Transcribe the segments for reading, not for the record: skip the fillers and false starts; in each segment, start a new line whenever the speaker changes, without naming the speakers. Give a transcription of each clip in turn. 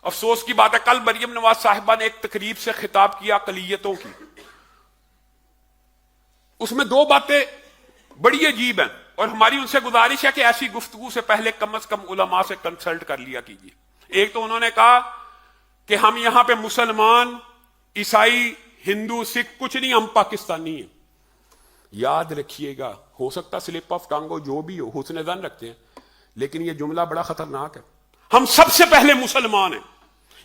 افسوس کی بات ہے کل مریم نواز صاحبہ نے ایک تقریب سے خطاب کیا اقلیتوں کی، اس میں دو باتیں بڑی عجیب ہیں، اور ہماری ان سے گزارش ہے کہ ایسی گفتگو سے پہلے کم از کم علماء سے کنسلٹ کر لیا کیجیے۔ ایک تو انہوں نے کہا کہ ہم یہاں پہ مسلمان، عیسائی، ہندو، سکھ کچھ نہیں، ہم پاکستانی ہیں۔ یاد رکھیے گا، ہو سکتا سلپ آف ٹنگ ہو، جو بھی ہو، حسن ظن رکھتے ہیں، لیکن یہ جملہ بڑا خطرناک ہے۔ ہم سب سے پہلے مسلمان ہیں،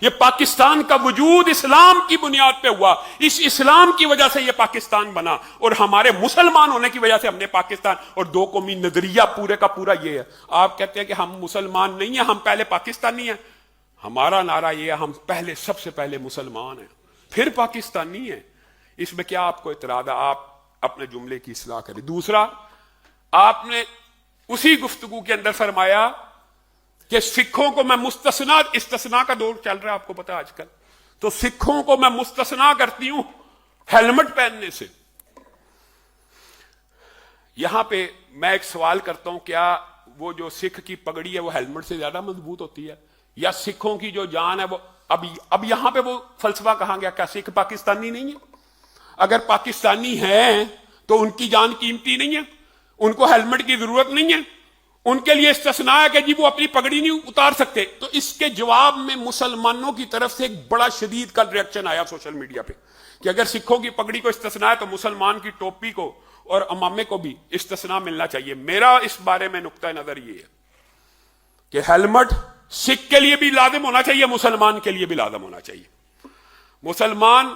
یہ پاکستان کا وجود اسلام کی بنیاد پہ ہوا، اس اسلام کی وجہ سے یہ پاکستان بنا، اور ہمارے مسلمان ہونے کی وجہ سے ہم نے پاکستان، اور دو قومی نظریہ پورے کا پورا یہ ہے۔ آپ کہتے ہیں کہ ہم مسلمان نہیں ہیں، ہم پہلے پاکستانی ہیں، ہمارا نعرہ یہ ہے ہم پہلے، سب سے پہلے مسلمان ہیں پھر پاکستانی ہیں۔ اس میں کیا آپ کو اعتراض ہے؟ آپ اپنے جملے کی اصلاح کریں۔ دوسرا، آپ نے اسی گفتگو کے اندر فرمایا کہ سکھوں کو میں مستثنا، استثناء کا دور چل رہا ہے آپ کو پتا آج کل، تو سکھوں کو میں مستثنا کرتی ہوں ہیلمٹ پہننے سے۔ یہاں پہ میں ایک سوال کرتا ہوں، کیا وہ جو سکھ کی پگڑی ہے وہ ہیلمٹ سے زیادہ مضبوط ہوتی ہے، یا سکھوں کی جو جان ہے وہ اب یہاں پہ وہ فلسفہ کہاں گیا؟ کیا سکھ پاکستانی نہیں ہے؟ اگر پاکستانی ہیں تو ان کی جان قیمتی نہیں ہے، ان کو ہیلمٹ کی ضرورت نہیں ہے، ان کے لیے استثناء ہے کہ جی وہ اپنی پگڑی نہیں اتار سکتے؟ تو اس کے جواب میں مسلمانوں کی طرف سے ایک بڑا شدید کا ریئیکشن آیا سوشل میڈیا پہ کہ اگر سکھوں کی پگڑی کو استثناء ہے تو مسلمان کی ٹوپی کو اور امامے کو بھی استثناء ملنا چاہیے۔ میرا اس بارے میں نقطہ نظر یہ ہے کہ ہیلمٹ سکھ کے لیے بھی لازم ہونا چاہیے، مسلمان کے لیے بھی لازم ہونا چاہیے۔ مسلمان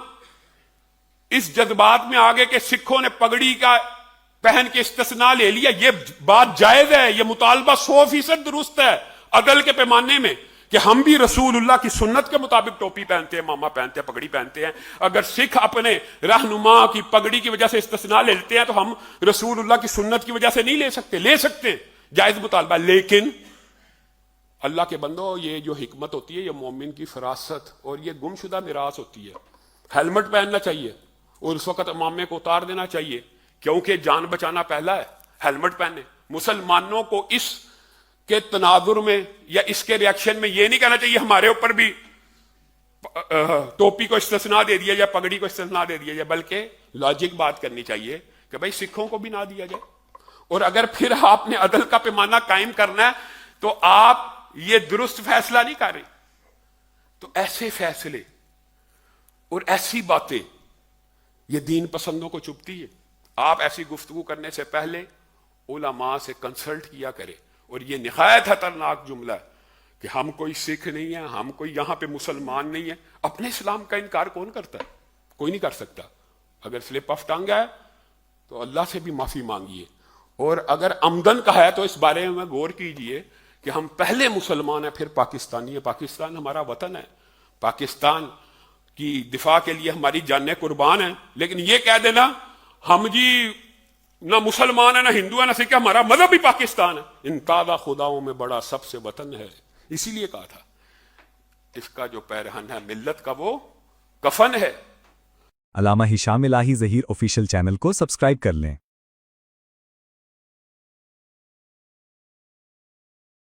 اس جذبات میں آگے کہ سکھوں نے پگڑی کا پہن کے استثناء لے لیا، یہ بات جائز ہے، یہ مطالبہ 100% درست ہے عدل کے پیمانے میں کہ ہم بھی رسول اللہ کی سنت کے مطابق ٹوپی پہنتے ہیں، ماما پہنتے ہیں، پگڑی پہنتے ہیں۔ اگر سکھ اپنے رہنما کی پگڑی کی وجہ سے استثناء لیتے ہیں تو ہم رسول اللہ کی سنت کی وجہ سے نہیں لے سکتے؟ لے سکتے ہیں، جائز مطالبہ۔ لیکن اللہ کے بندو، یہ جو حکمت ہوتی ہے یہ مومن کی فراست اور یہ گمشدہ میراث ہوتی ہے۔ ہیلمٹ پہننا چاہیے اور اس وقت امامے کو اتار دینا چاہیے، کیونکہ جان بچانا پہلا ہے۔ ہیلمٹ پہنے، مسلمانوں کو اس کے تناظر میں یا اس کے ریاکشن میں یہ نہیں کہنا چاہیے ہمارے اوپر بھی ٹوپی کو استثناء دے دیا جائے، پگڑی کو استثناء دے دیا جائے، بلکہ لاجک بات کرنی چاہیے کہ بھائی سکھوں کو بھی نہ دیا جائے۔ اور اگر پھر آپ نے عدل کا پیمانہ قائم کرنا ہے تو آپ یہ درست فیصلہ نہیں کر رہے۔ تو ایسے فیصلے اور ایسی باتیں یہ دین پسندوں کو چبھتی ہے۔ آپ ایسی گفتگو کرنے سے پہلے علماء سے کنسلٹ کیا کرے۔ اور یہ نہایت خطرناک جملہ ہے کہ ہم کوئی سکھ نہیں ہیں، ہم کوئی یہاں پہ مسلمان نہیں ہیں۔ اپنے اسلام کا انکار کون کرتا ہے؟ کوئی نہیں کر سکتا۔ اگر سلپ آف ٹنگ ہے تو اللہ سے بھی معافی مانگیے، اور اگر عمدن کا ہے تو اس بارے میں غور کیجئے کہ ہم پہلے مسلمان ہیں پھر پاکستانی ہیں۔ پاکستان ہمارا وطن ہے، پاکستان کی دفاع کے لیے ہماری جانیں قربان ہیں۔ لیکن یہ کہہ دینا ہم جی نہ مسلمان ہیں نہ ہندو ہیں نہ سکھ، ہمارا مذہب بھی پاکستان ہے، ان تازہ خداؤں میں بڑا سب سے وطن ہے۔ اسی لیے کہا تھا اس کا جو پیرہن ہے ملت کا وہ کفن ہے۔
علامہ ہشام الہی ظہیر آفیشیل چینل کو سبسکرائب کر لیں۔